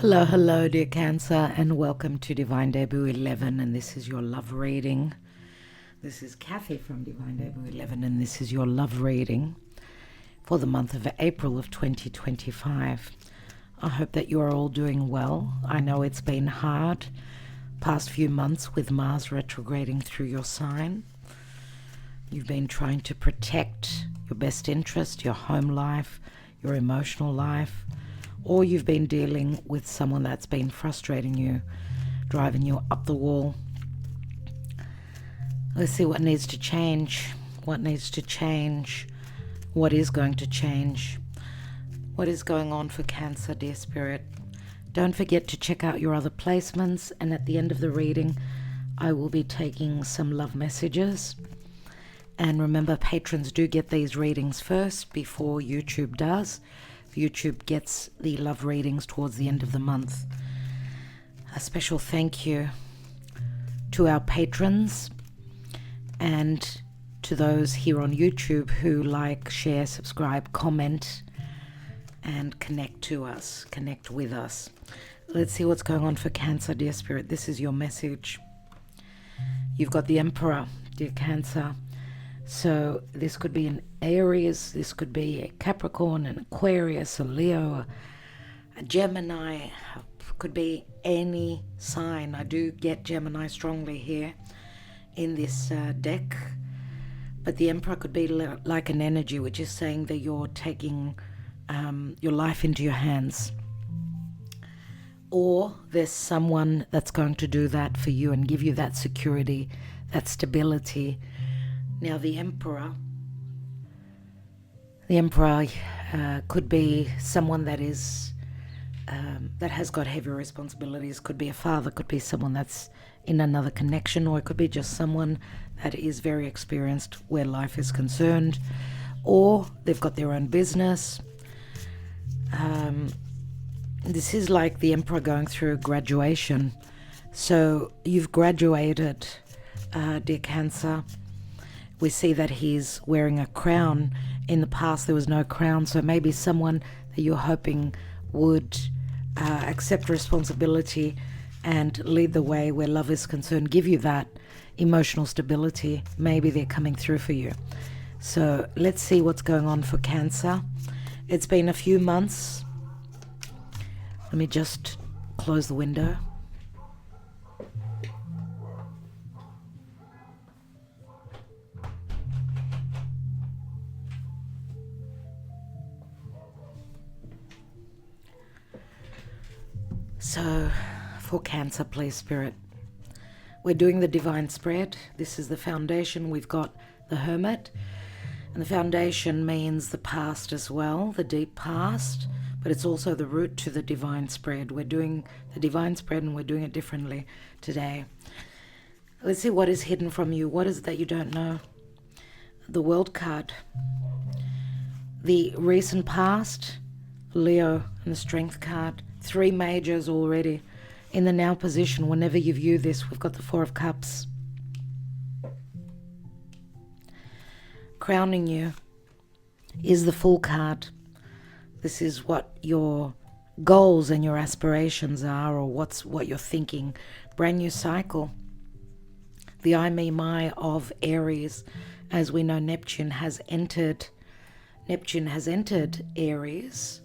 Hello, hello, dear Cancer, and welcome to Divine Debut 11, and this is your love reading. This is Kathy from Divine Debut 11, and this is your love reading for the month of April of 2025. I hope that you are all doing well. I know it's been hard past few months with Mars retrograding through your sign. You've been trying to protect your best interest, your home life, your emotional life, or you've been dealing with someone that's been frustrating you, driving you up the wall. Let's see what needs to change. What needs to change? What is going to change? What is going on for Cancer, dear Spirit? Don't forget to check out your other placements, and at the end of the reading, I will be taking some love messages. And remember, patrons do get these readings first before YouTube does. YouTube gets the love readings towards the end of the month. A special thank you to our patrons and to those here on YouTube who like, share, subscribe, comment, and connect to us, connect with us. Let's see what's going on for Cancer, dear Spirit. This is your message. You've got the Emperor, dear Cancer. So this could be an Aries, this could be a Capricorn, an Aquarius, a Leo, a Gemini, could be any sign. I do get Gemini strongly here in this deck. But the Emperor could be like an energy, which is saying that you're taking your life into your hands. Or there's someone that's going to do that for you and give you that security, that stability. Now the Emperor could be someone that is that has got heavy responsibilities. Could be a father, could be someone that's in another connection, or it could be just someone that is very experienced where life is concerned, or they've got their own business. This is like the Emperor going through graduation. So you've graduated, dear Cancer. We see that he's wearing a crown. In the past, there was no crown, so maybe someone that you're hoping would accept responsibility and lead the way where love is concerned, give you that emotional stability. Maybe they're coming through for you. So let's see what's going on for Cancer. It's been a few months. Let me just close the window. So, for Cancer, please, Spirit, we're doing the divine spread. This is the foundation. We've got the Hermit, and the foundation means the past as well, the deep past, but it's also the route to the divine spread. We're doing the divine spread, and we're doing it differently today. Let's see what is hidden from you. What is it that you don't know? The World card. The recent past, Leo, and the Strength card. 3 majors already. In the now position, whenever you view this, we've got the 4 of Cups. Crowning you is the Fool card. This is what your goals and your aspirations are, or what you're thinking. Brand new cycle. The I, me, my of Aries. As we know, Neptune has entered Aries.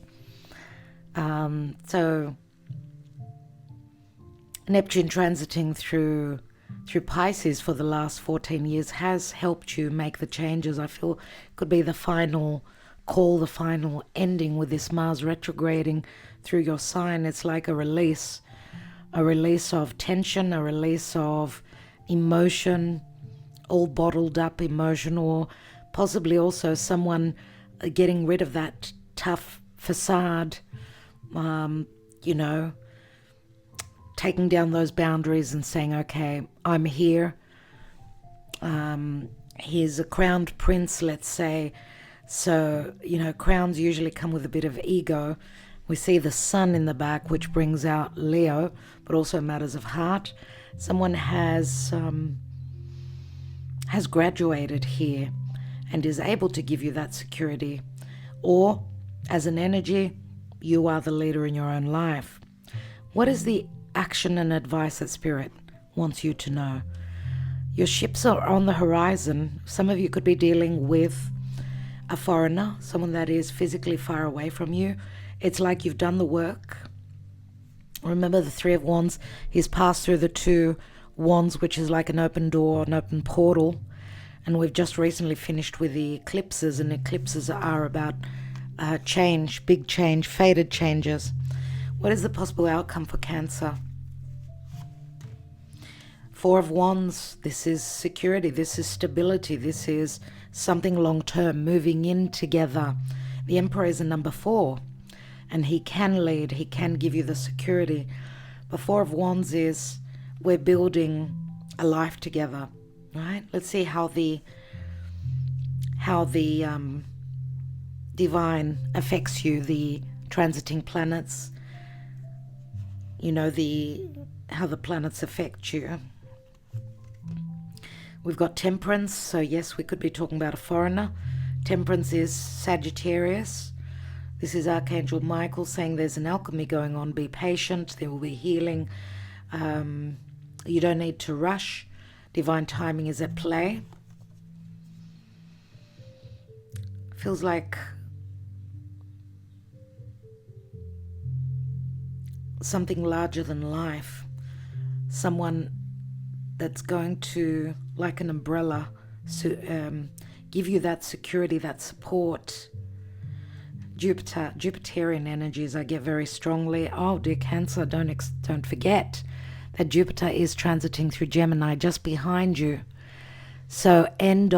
So Neptune transiting through Pisces for the last 14 years has helped you make the changes. I feel could be the final call, the final ending with this Mars retrograding through your sign. It's like a release of tension, a release of emotion, all bottled up emotion, or possibly also someone getting rid of that tough facade. Taking down those boundaries and saying, okay, I'm here. He's a crowned prince, let's say. So, crowns usually come with a bit of ego. We see the sun in the back, which brings out Leo, but also matters of heart. Someone has graduated here and is able to give you that security. Or, as an energy, you are the leader in your own life. What is the action and advice that Spirit wants you to know? Your ships are on the horizon. Some of you could be dealing with a foreigner, someone that is physically far away from you. It's like you've done the work. Remember the Three of Wands, he's passed through the Two Wands, which is like an open door, an open portal. And we've just recently finished with the eclipses, and eclipses are about change, big change, fated changes. What is the possible outcome for Cancer? Four of Wands, this is security, this is stability, this is something long-term, moving in together. The Emperor is a number 4, and he can lead, he can give you the security. But Four of Wands is we're building a life together, right? Let's see how the divine affects you, the transiting planets, you know, how the planets affect you. We've got Temperance, so yes, we could be talking about a foreigner. Temperance is Sagittarius. This is Archangel Michael saying there's an alchemy going on. Be patient, there will be healing. You don't need to rush. Divine timing is at play. Feels like something larger than life. Someone that's going to, like an umbrella, give you that security, that support. Jupiterian energies I get very strongly. Oh dear Cancer, don't forget that Jupiter is transiting through Gemini just behind you. So in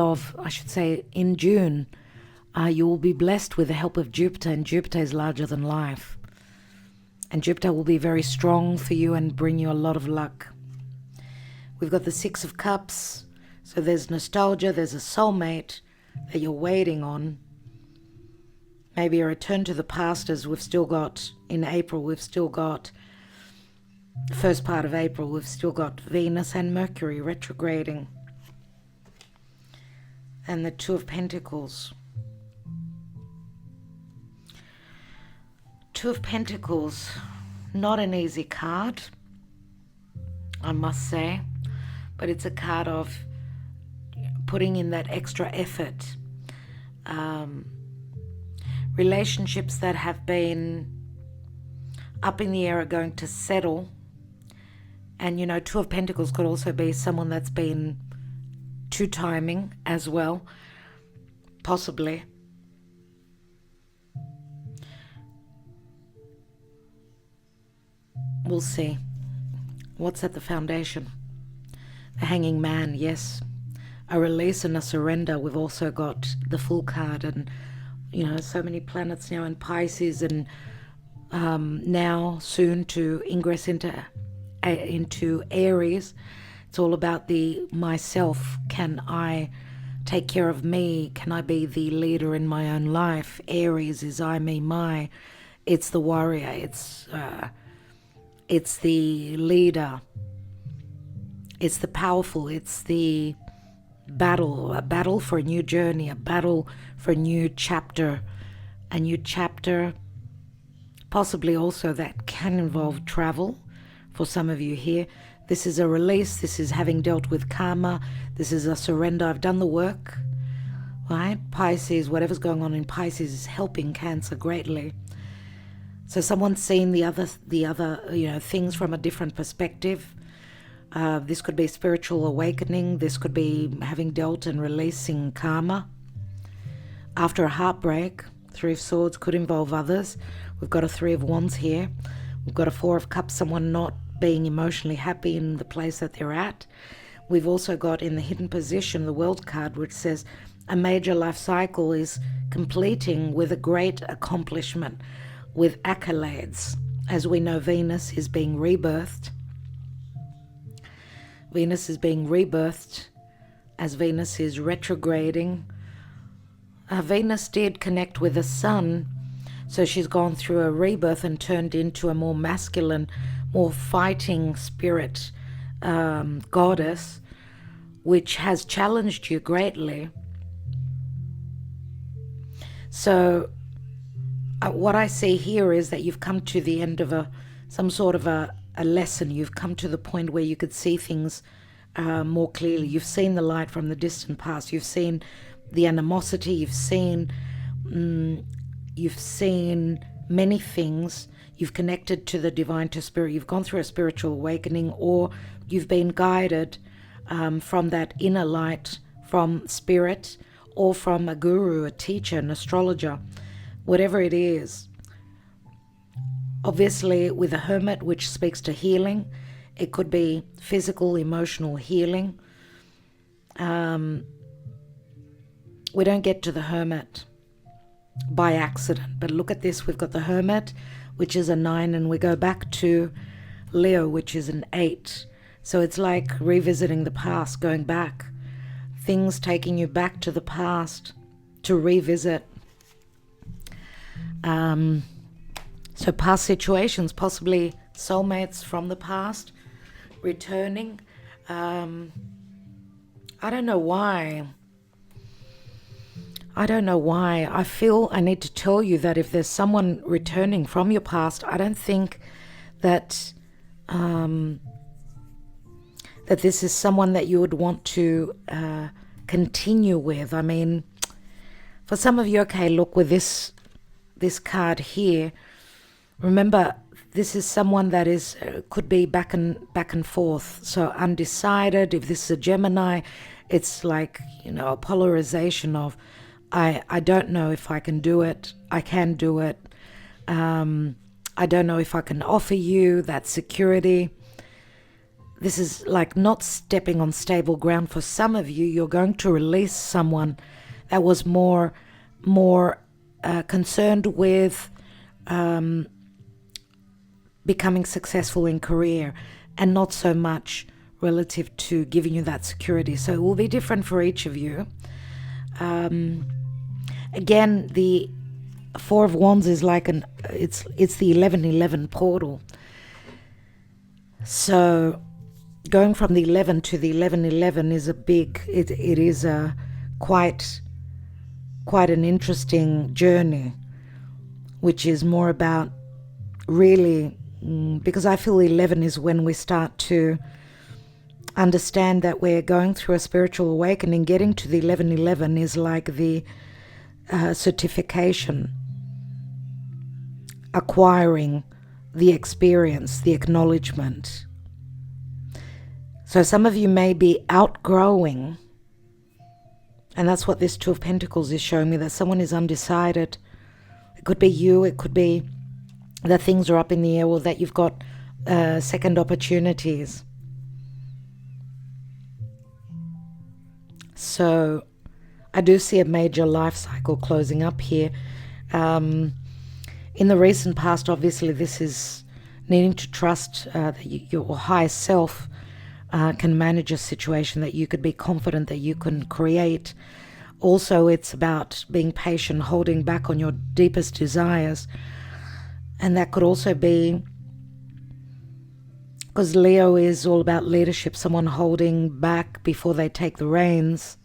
June, you will be blessed with the help of Jupiter, and Jupiter is larger than life. And Jupiter will be very strong for you and bring you a lot of luck. We've got the Six of Cups. So there's nostalgia, there's a soulmate that you're waiting on. Maybe a return to the past, as we've still got in April, first part of April, we've still got Venus and Mercury retrograding. And the Two of Pentacles. Two of Pentacles, not an easy card, I must say, but it's a card of putting in that extra effort. Relationships that have been up in the air are going to settle. And, you know, Two of Pentacles could also be someone that's been two-timing as well, possibly. We'll see. What's at the foundation? The Hanging Man, yes. A release and a surrender. We've also got the Fool card, and, you know, so many planets now in Pisces, and now soon to ingress into Aries. It's all about the myself. Can I take care of me? Can I be the leader in my own life? Aries is I, me, my. It's the warrior. It's the leader. It's the powerful. It's the battle. A battle for a new journey. A battle for a new chapter. A new chapter, possibly also that can involve travel for some of you here. This is a release. This is having dealt with karma. This is a surrender. I've done the work. Right? Pisces, whatever's going on in Pisces is helping Cancer greatly. So someone's seen the other, things from a different perspective. This could be spiritual awakening. This could be having dealt and releasing karma. After a heartbreak, Three of Swords could involve others. We've got a Three of Wands here. We've got a Four of Cups, someone not being emotionally happy in the place that they're at. We've also got in the hidden position the World card, which says a major life cycle is completing with a great accomplishment, with accolades. As we know, Venus is being rebirthed. Venus is being rebirthed as Venus is retrograding. Venus did connect with the Sun, so she's gone through a rebirth and turned into a more masculine, more fighting spirit goddess, which has challenged you greatly. So what I see here is that you've come to the end of a some sort of a lesson. You've come to the point where you could see things more clearly. You've seen the light from the distant past. You've seen the animosity. You've seen many things. You've connected to the divine, to spirit. You've gone through a spiritual awakening, or you've been guided from that inner light, from spirit, or from a guru, a teacher, an astrologer, whatever it is. Obviously, with a hermit, which speaks to healing, it could be physical, emotional healing. We don't get to the hermit by accident. But look at this. We've got the hermit, which is a 9, and we go back to Leo, which is an 8. So it's like revisiting the past, going back. Things taking you back to the past to revisit. So past situations, possibly soulmates from the past, returning. I don't know why. I feel I need to tell you that if there's someone returning from your past, I don't think that that this is someone that you would want to continue with. I mean, for some of you, okay, look, with this card here, remember, this is someone that is could be back and forth, so undecided. If this is a Gemini, it's like, a polarization of I don't know if I can do it, I can do it, I don't know if I can offer you that security. This is like not stepping on stable ground. For some of you, you're going to release someone that was more concerned with becoming successful in career, and not so much relative to giving you that security. So it will be different for each of you. Again, the Four of Wands is like it's the 11-11 portal. So going from the 11 to the 11-11 is it is a quite an interesting journey, which is more about really, because I feel 11 is when we start to understand that we're going through a spiritual awakening. Getting to the 11-11 is like the certification, acquiring the experience, the acknowledgement. So some of you may be outgrowing, and that's what this Two of Pentacles is showing me, that someone is undecided. It could be you, it could be that things are up in the air, or that you've got second opportunities. So I do see a major life cycle closing up here. In the recent past, obviously, this is needing to trust that your higher self can manage a situation, that you could be confident that you can create. Also, it's about being patient, holding back on your deepest desires. And that could also be, because Leo is all about leadership, someone holding back before they take the reins.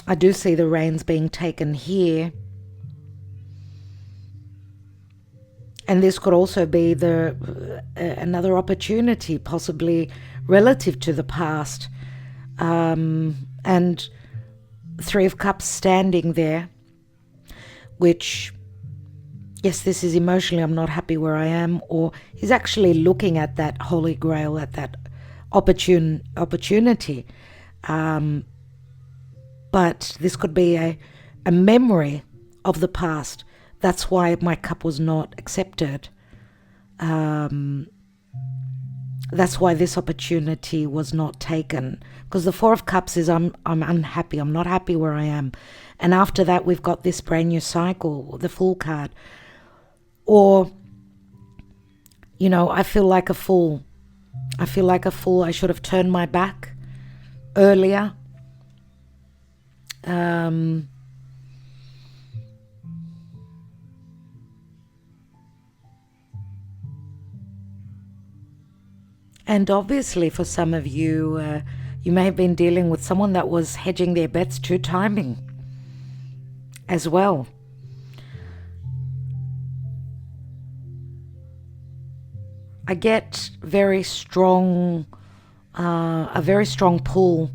I do see the reins being taken here. And this could also be another opportunity, possibly relative to the past. And Three of Cups standing there, which, yes, this is emotionally, I'm not happy where I am, or he's actually looking at that holy grail, at that opportunity. But this could be a memory of the past. That's why my cup was not accepted. That's why this opportunity was not taken. Because the Four of Cups is I'm unhappy. I'm not happy where I am. And after that, we've got this brand new cycle, the Fool card. Or, I feel like a fool. I should have turned my back earlier. And obviously for some of you, you may have been dealing with someone that was hedging their bets to timing as well. I get very strong, a very strong pull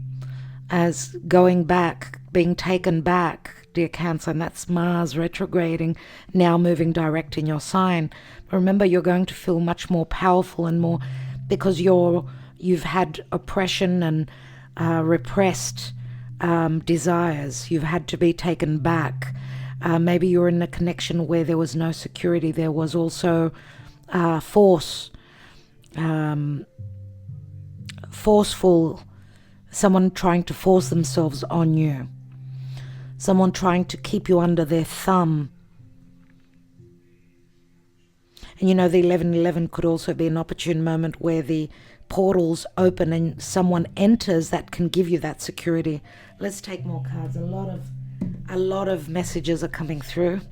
as going back, being taken back, dear Cancer, and that's Mars retrograding, now moving direct in your sign. But remember, you're going to feel much more powerful and more, because you've had oppression and repressed desires. You've had to be taken back. Maybe you're in a connection where there was no security. There was also forceful, someone trying to force themselves on you, someone trying to keep you under their thumb. And the 11:11 could also be an opportune moment where the portals open and someone enters that can give you that security. Let's take more cards. A lot of messages are coming through.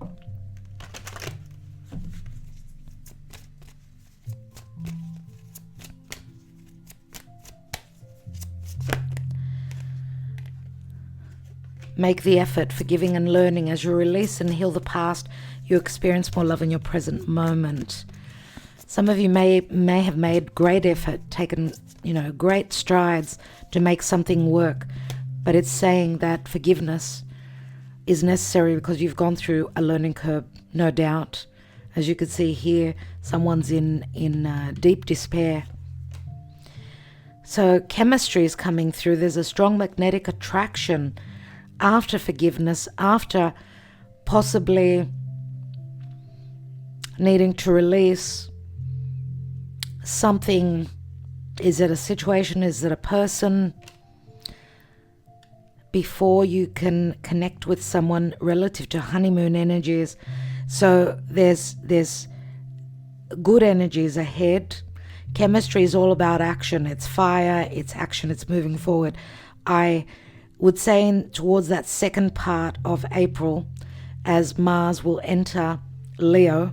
Make the effort, forgiving and learning. As you release and heal the past, you experience more love in your present moment. Some of you may have made great effort, taken, great strides to make something work, but it's saying that forgiveness is necessary because you've gone through a learning curve, no doubt. As you can see here, someone's in deep despair. So chemistry is coming through. There's a strong magnetic attraction after forgiveness, after possibly needing to release something. Is it a situation? Is it a person? Before you can connect with someone relative to honeymoon energies. So there's good energies ahead. Chemistry is all about action. It's fire, it's action, it's moving forward. I would say towards that second part of April, as Mars will enter Leo,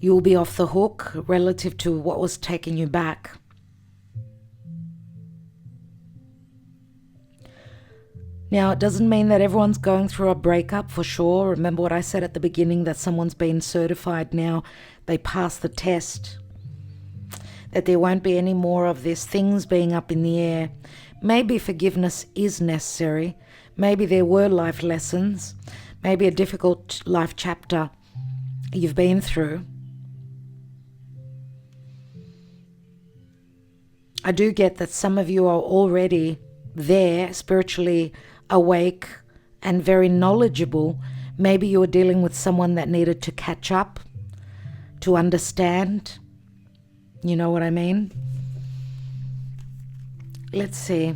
you will be off the hook relative to what was taking you back. Now, it doesn't mean that everyone's going through a breakup, for sure. Remember what I said at the beginning, that someone's been certified now. They passed the test. That there won't be any more of this, things being up in the air. Maybe forgiveness is necessary. Maybe there were life lessons. Maybe a difficult life chapter you've been through. I do get that some of you are already there, spiritually awake and very knowledgeable. Maybe you were dealing with someone that needed to catch up, to understand. You know what I mean? Let's see.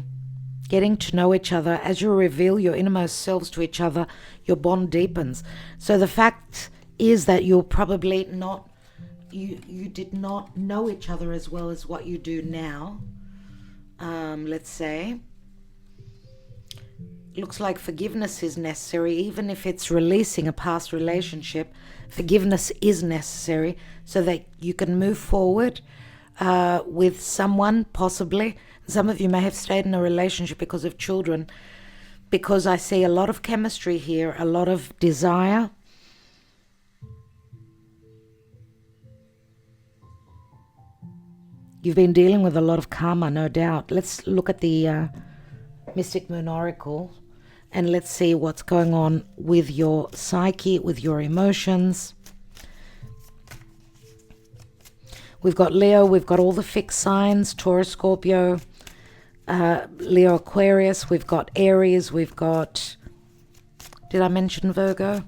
Getting to know each other. As you reveal your innermost selves to each other, your bond deepens. So the fact is that you're probably not, you did not know each other as well as what you do now. Let's say. Looks like forgiveness is necessary, even if it's releasing a past relationship. Forgiveness is necessary so that you can move forward with someone, possibly. Some of you may have stayed in a relationship because of children, because I see a lot of chemistry here, a lot of desire. You've been dealing with a lot of karma, no doubt. Let's look at the Mystic Moon Oracle. And let's see what's going on with your psyche, with your emotions. We've got Leo, we've got all the fixed signs, Taurus, Scorpio, Leo, Aquarius, we've got Aries, we've got, did I mention Virgo?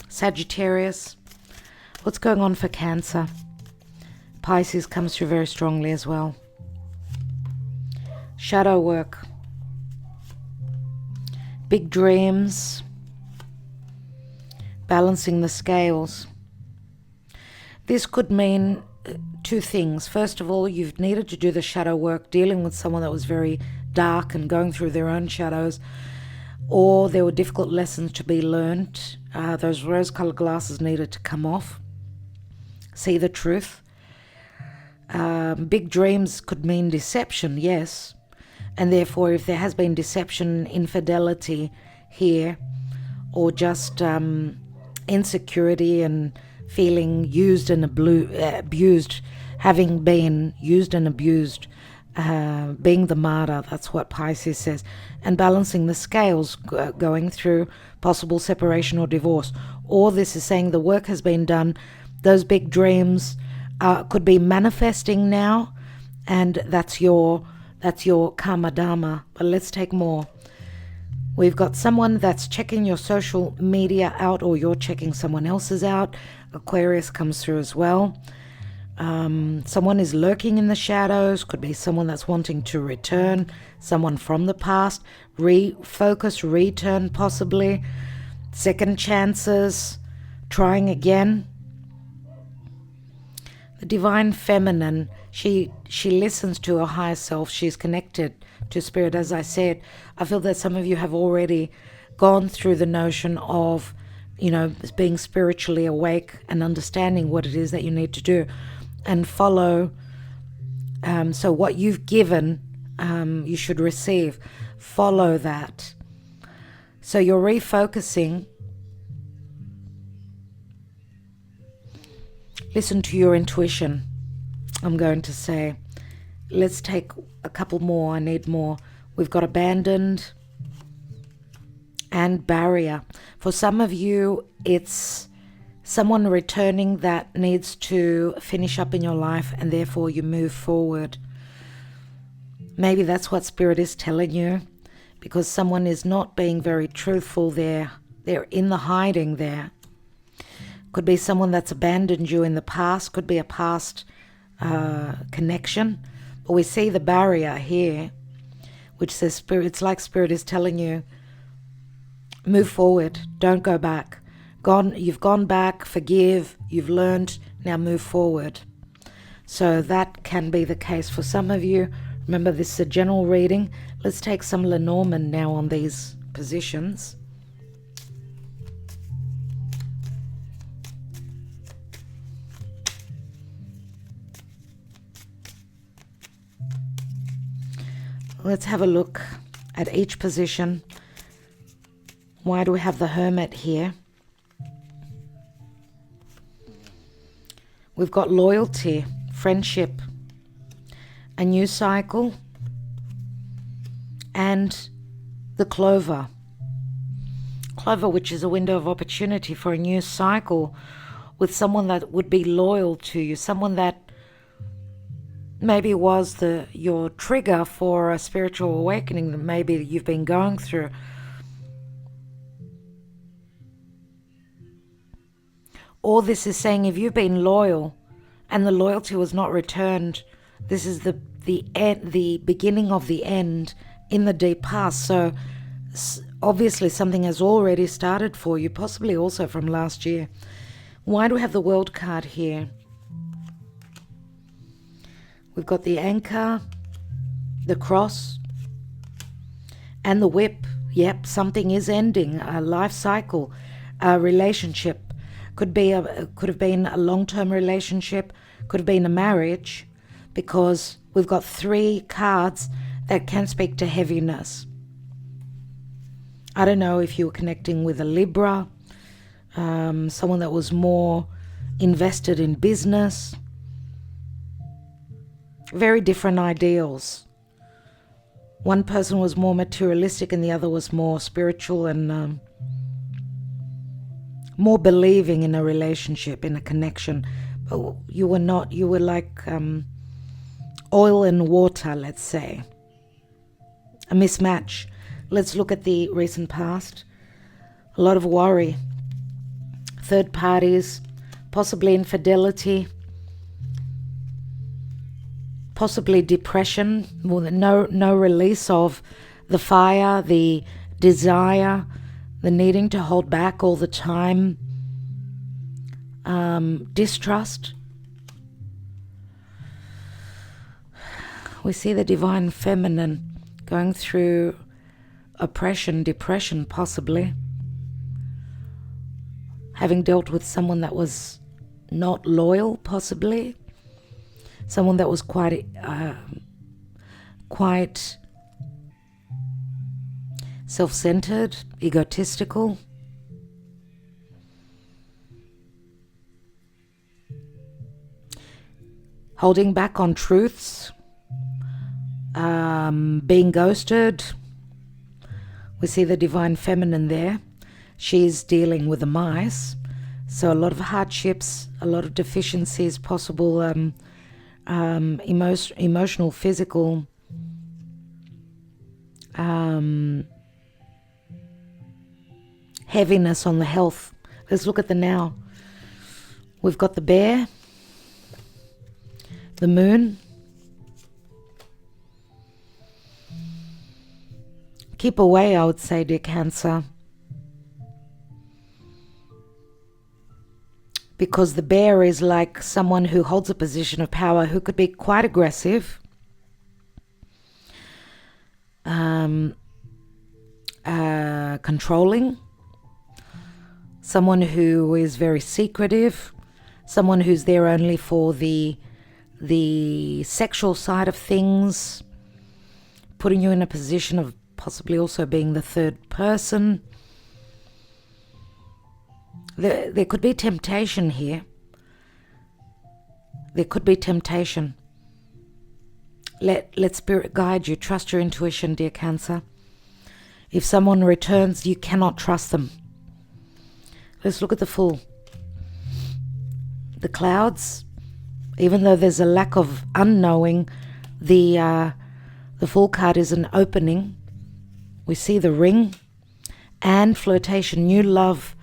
Sagittarius. What's going on for Cancer? Pisces comes through very strongly as well. Shadow work. Big dreams, balancing the scales. This could mean two things. First of all, you've needed to do the shadow work, dealing with someone that was very dark and going through their own shadows, or there were difficult lessons to be learned. Those rose-colored glasses needed to come off. See the truth. Big dreams could mean deception, yes. And therefore, if there has been deception, infidelity here, or just insecurity and feeling used and abused, having been used and abused, being the martyr. That's what Pisces says. And balancing the scales, going through possible separation or divorce. Or this is saying the work has been done. Those big dreams could be manifesting now, and that's your karma dharma. But let's take more. We've got someone that's checking your social media out, or you're checking someone else's out. Aquarius comes through as well. Someone is lurking in the shadows. Could be someone that's wanting to return, someone from the past, refocus, return possibly, second chances, trying again. The divine feminine, she listens to her higher self. She's connected to spirit. As I said, I feel that some of you have already gone through the notion of, being spiritually awake and understanding what it is that you need to do and follow. So what you've given, you should receive. Follow that. So you're refocusing. Listen to your intuition. I'm going to say, let's take a couple more. I need more. We've got abandoned and barrier. For some of you, it's someone returning that needs to finish up in your life, and therefore you move forward. Maybe that's what Spirit is telling you, because someone is not being very truthful there. They're in the hiding there. Could be someone that's abandoned you in the past. Could be a past connection. But we see the barrier here, which says Spirit. It's like Spirit is telling you, move forward. Don't go back. You've gone back. Forgive. You've learned. Now move forward. So that can be the case for some of you. Remember, this is a general reading. Let's take some Lenormand now on these positions. Let's have a look at each position. Why do we have the Hermit here? We've got loyalty, friendship, a new cycle, and the Clover. Clover, which is a window of opportunity for a new cycle with someone that would be loyal to you, someone that maybe was your trigger for a spiritual awakening that maybe you've been going through. All this is saying, if you've been loyal and the loyalty was not returned, this is the beginning of the end in the deep past. So obviously something has already started for you, possibly also from last year. Why do we have the World card here? We've got the Anchor, the Cross, and the Whip. Yep, something is ending, a life cycle, a relationship. Could have been a long-term relationship, could have been a marriage, because we've got 3 cards that can speak to heaviness. I don't know if you were connecting with a Libra, someone that was more invested in business. Very different ideals. One person was more materialistic and the other was more spiritual and more believing in a relationship, in a connection. But you were not. You were like oil and water, let's say. A mismatch. Let's look at the recent past. A lot of worry. Third parties, possibly infidelity, possibly depression, no release of the fire, the desire, the needing to hold back all the time, distrust. We see the divine feminine going through oppression, depression, possibly. Having dealt with someone that was not loyal, possibly. Someone that was quite self-centered, egotistical. holding back on truths, being ghosted. We see the divine feminine there. She's dealing with the mice. So a lot of hardships, a lot of deficiencies, possible emotional, physical, heaviness on the health. Let's look at the now. We've got the bear, the moon. Keep away, I would say, dear Cancer. Because the bear is like someone who holds a position of power, who could be quite aggressive, controlling, someone who is very secretive, someone who's there only for the sexual side of things, putting you in a position of possibly also being the third person. There could be temptation here. There could be temptation. Let Spirit guide you. Trust your intuition, dear Cancer. If someone returns, you cannot trust them. Let's look at the Fool. The clouds, even though there's a lack of unknowing, the Fool card is an opening. We see the ring and flirtation, new love,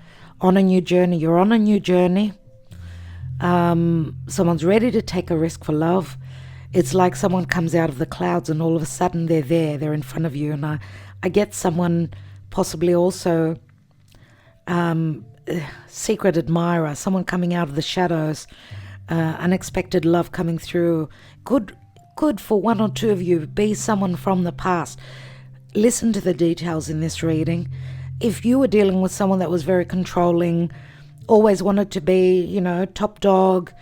on a new journey. You're on a new journey. Someone's ready to take a risk for love. It's like someone comes out of the clouds and all of a sudden they're there, they're in front of you. And I get someone possibly also secret admirer, someone coming out of the shadows, unexpected love coming through. Could for one or two of you be someone from the past. Listen to the details in this reading. If you were dealing with someone that was very controlling, always wanted to be, top dog,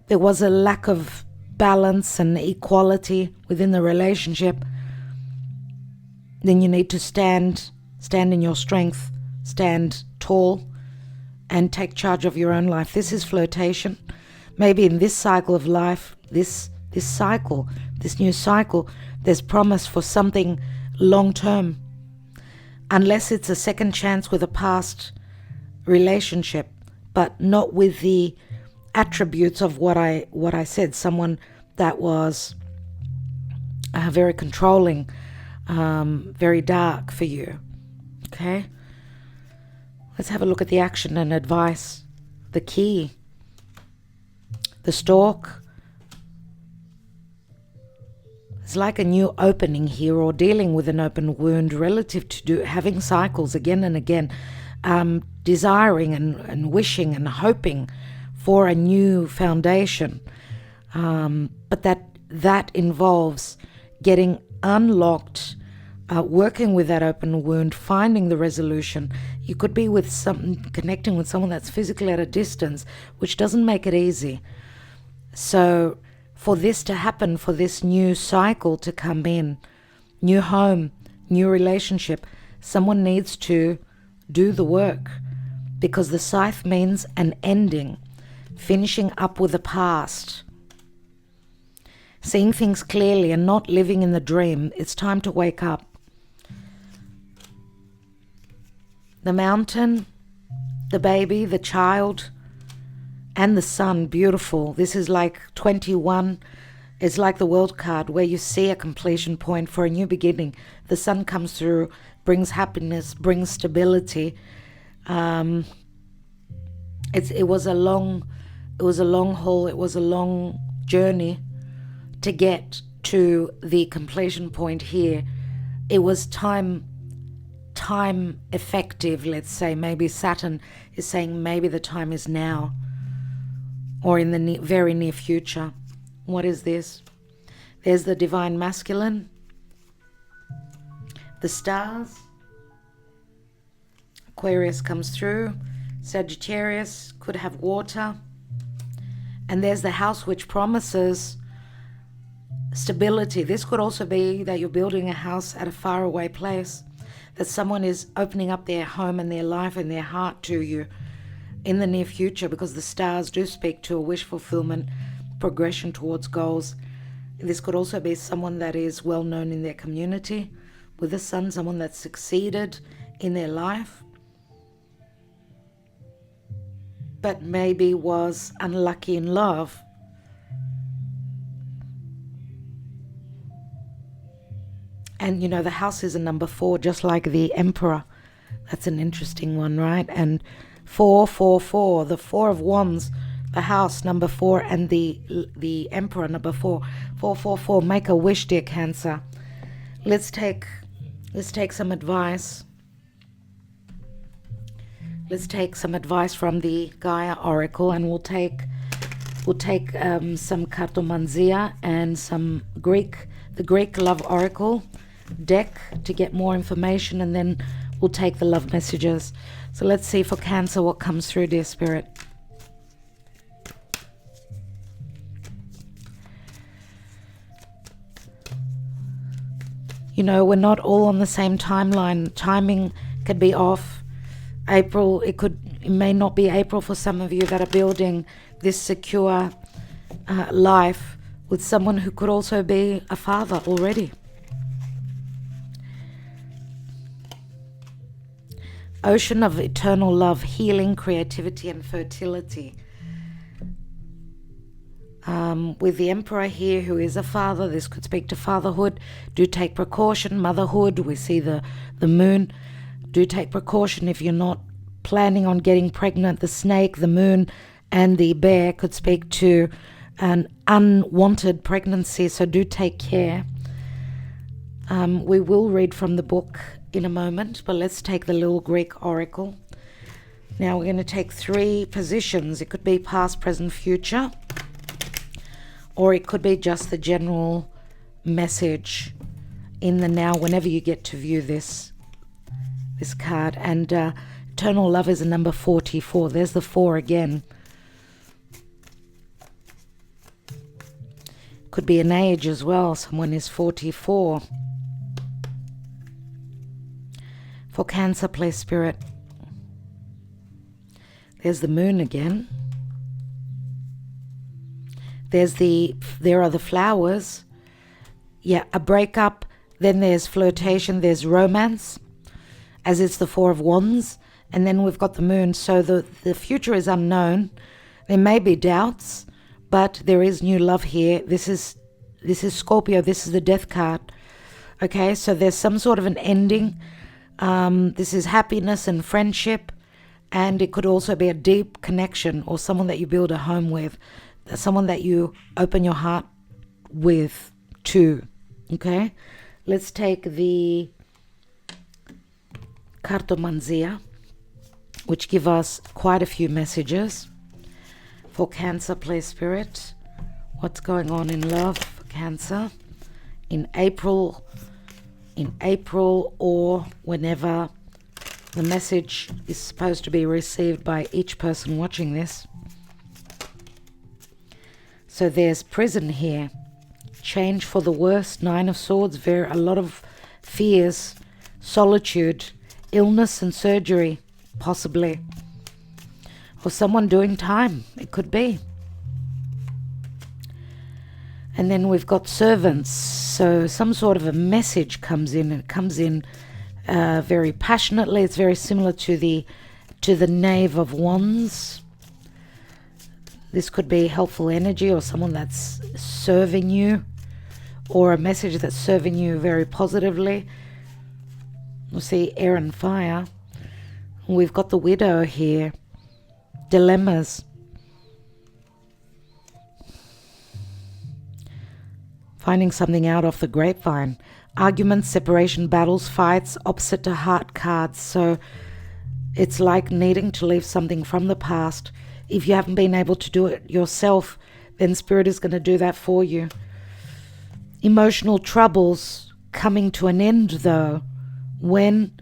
there was a lack of balance and equality within the relationship, then you need to stand in your strength, stand tall, and take charge of your own life. This is flirtation. Maybe in this cycle of life, this new cycle, there's promise for something long-term. Unless it's a second chance with a past relationship, but not with the attributes of what I said. Someone that was very controlling, very dark for you. Okay? Let's have a look at the action and advice. The key. The stork. It's like a new opening here, or dealing with an open wound relative to having cycles again and again, desiring and wishing and hoping for a new foundation. But that involves getting unlocked, working with that open wound, finding the resolution. You could be connecting with someone that's physically at a distance, which doesn't make it easy. So for this to happen, for this new cycle to come in, new home, new relationship, someone needs to do the work, because the scythe means an ending, finishing up with the past, seeing things clearly and not living in the dream. It's time to wake up. The mountain, the baby, the child, and the sun, beautiful. This is like 21. It's like the world card where you see a completion point for a new beginning. The sun comes through, brings happiness, brings stability. It was a long haul. It was a long journey to get to the completion point here. It was time effective, let's say. Maybe Saturn is saying maybe the time is now, or in the very near future. What is this? There's the divine masculine, the stars, Aquarius comes through, Sagittarius could have water, and there's the house which promises stability. This could also be that you're building a house at a faraway place, that someone is opening up their home and their life and their heart to you in the near future, because the stars do speak to a wish fulfillment, progression towards goals. This could also be someone that is well known in their community. With the sun, someone that's succeeded in their life, but maybe was unlucky in love. And the house is a number 4, just like the Emperor. That's an interesting one, right? And 444, the 4 of Wands, the house number 4, and the Emperor number 4. 444. Make a wish, dear Cancer. Let's take some advice. Let's take some advice from the Gaia Oracle, and we'll take some cartomanzia and some the Greek Love Oracle deck to get more information, and then we'll take the love messages. So let's see for Cancer what comes through, dear Spirit. We're not all on the same timeline. Timing could be off. April, it may not be April for some of you that are building this secure life with someone who could also be a father already. Ocean of eternal love, healing, creativity, and fertility. With the Emperor here, who is a father, this could speak to fatherhood. Do take precaution. Motherhood, we see the moon. Do take precaution if you're not planning on getting pregnant. The snake, the moon, and the bear could speak to an unwanted pregnancy, so do take care. We will read from the book in a moment, but let's take the little Greek oracle. Now we're going to take 3 positions. It could be past, present, future, or it could be just the general message in the now whenever you get to view this card. And eternal love is a number 44. There's the 4 again. Could be an age as well. Someone is 44. For Cancer, please, Spirit. There's the moon again. There are the flowers. Yeah, a breakup. Then there's flirtation. There's romance, as it's the 4 of Wands. And then we've got the moon. So the future is unknown. There may be doubts, but there is new love here. This is Scorpio. This is the death card. Okay, so there's some sort of an ending. This is happiness and friendship, and it could also be a deep connection, or someone that you build a home with, someone that you open your heart with too. Okay, let's take the cartomanzia, which give us quite a few messages. For Cancer, please, Spirit. What's going on in love for Cancer in April, or whenever the message is supposed to be received by each person watching this. So there's prison here, change for the worst, 9 of Swords, a lot of fears, solitude, illness and surgery, possibly, or someone doing time, it could be. And then we've got servants, so some sort of a message comes in, and it comes in very passionately. It's very similar to the Knave of Wands. This could be helpful energy, or someone that's serving you, or a message that's serving you very positively. We'll see air and fire. We've got the Widow here. Dilemmas. Finding something out off the grapevine. Arguments, separation, battles, fights, opposite to heart cards. So it's like needing to leave something from the past. If you haven't been able to do it yourself, then Spirit is going to do that for you. Emotional troubles coming to an end, though. When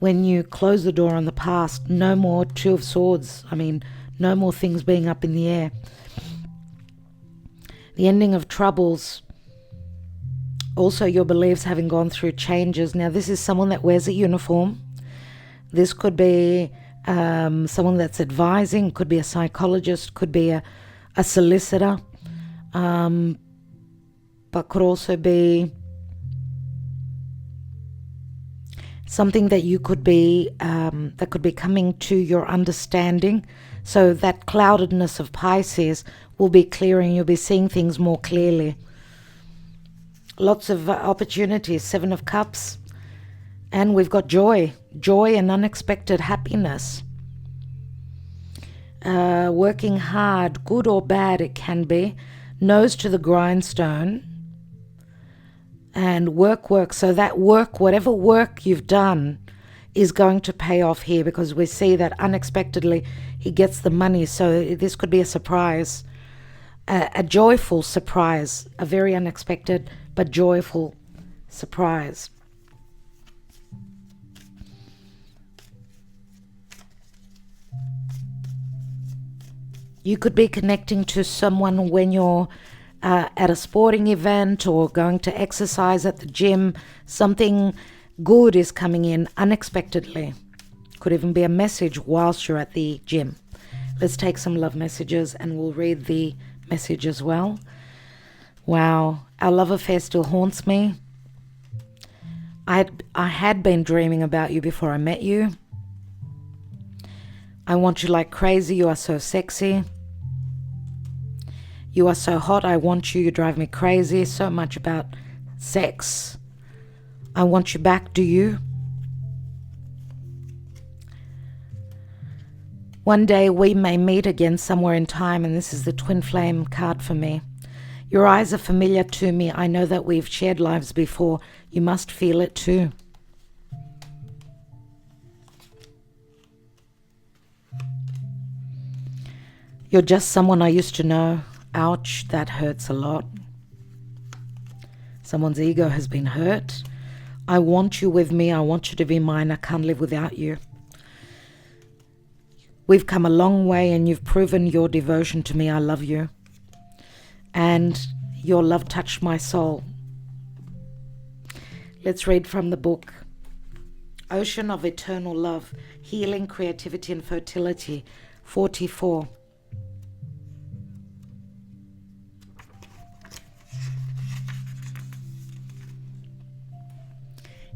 you close the door on the past, no more 2 of Swords. No more things being up in the air. The ending of troubles. Also, your beliefs having gone through changes. Now, this is someone that wears a uniform. This could be someone that's advising, could be a psychologist, could be a solicitor. but could also be something that you could be, that could be coming to your understanding. So that cloudedness of Pisces will be clearing. You'll be seeing things more clearly. Lots of opportunities, 7 of Cups. And we've got joy. Joy and unexpected happiness. Working hard, good or bad it can be. Nose to the grindstone. And work. So that work, whatever work you've done, is going to pay off here, because we see that unexpectedly he gets the money. So this could be a surprise, a joyful surprise, a very unexpected but joyful surprise. You could be connecting to someone when you're at a sporting event or going to exercise at the gym. Something good is coming in unexpectedly. Could even be a message whilst you're at the gym. Let's take some love messages and we'll read the message as well. Wow, our love affair still haunts me. I had been dreaming about you before I met you. I want you like crazy. You are so sexy. You are so hot. I want you. You drive me crazy. So much about sex. I want you back. Do you? One day we may meet again somewhere in time, and this is the twin flame card for me. Your eyes are familiar to me. I know that we've shared lives before. You must feel it too. You're just someone I used to know. Ouch, that hurts a lot. Someone's ego has been hurt. I want you with me. I want you to be mine. I can't live without you. We've come a long way and you've proven your devotion to me. I love you. And your love touched my soul. Let's read from the book. Ocean of Eternal Love, Healing, Creativity and Fertility, 44.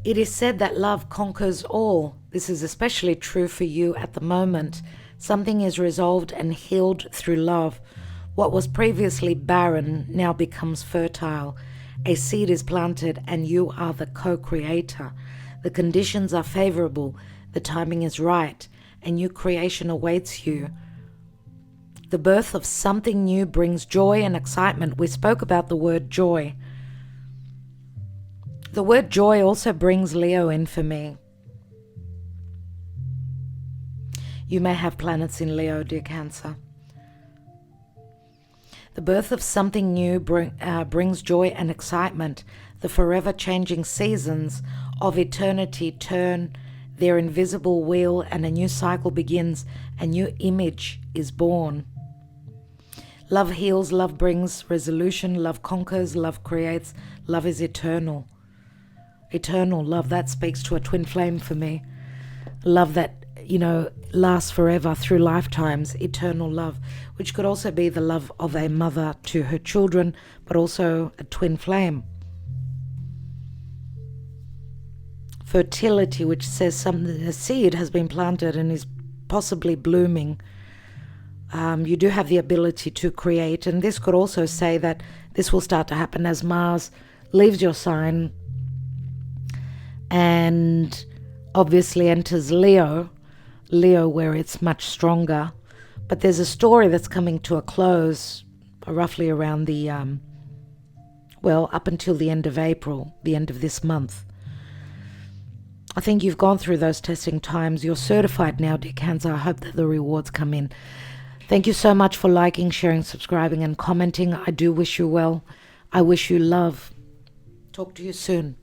It is said that love conquers all. This is especially true for you at the moment. Something is resolved and healed through love. What was previously barren now becomes fertile. A seed is planted and you are the co-creator. The conditions are favorable. The timing is right. A new creation awaits you. The birth of something new brings joy and excitement. We spoke about the word joy. The word joy also brings Leo in for me. You may have planets in Leo, dear Cancer. The birth of something new brings joy and excitement. The forever changing seasons of eternity turn their invisible wheel and a new cycle begins. A new image is born. Love heals, love brings resolution, love conquers, love creates, love is eternal. Eternal love, that speaks to a twin flame for me. Love that, lasts forever through lifetimes. Eternal love, which could also be the love of a mother to her children, but also a twin flame. Fertility, which says a seed has been planted and is possibly blooming. You do have the ability to create, and this could also say that this will start to happen as Mars leaves your sign and obviously enters Leo where it's much stronger. But there's a story that's coming to a close roughly around the, up until the end of April, the end of this month. I think you've gone through those testing times. You're certified now, dear Cancer. I hope that the rewards come in. Thank you so much for liking, sharing, subscribing and commenting. I do wish you well. I wish you love. Talk to you soon.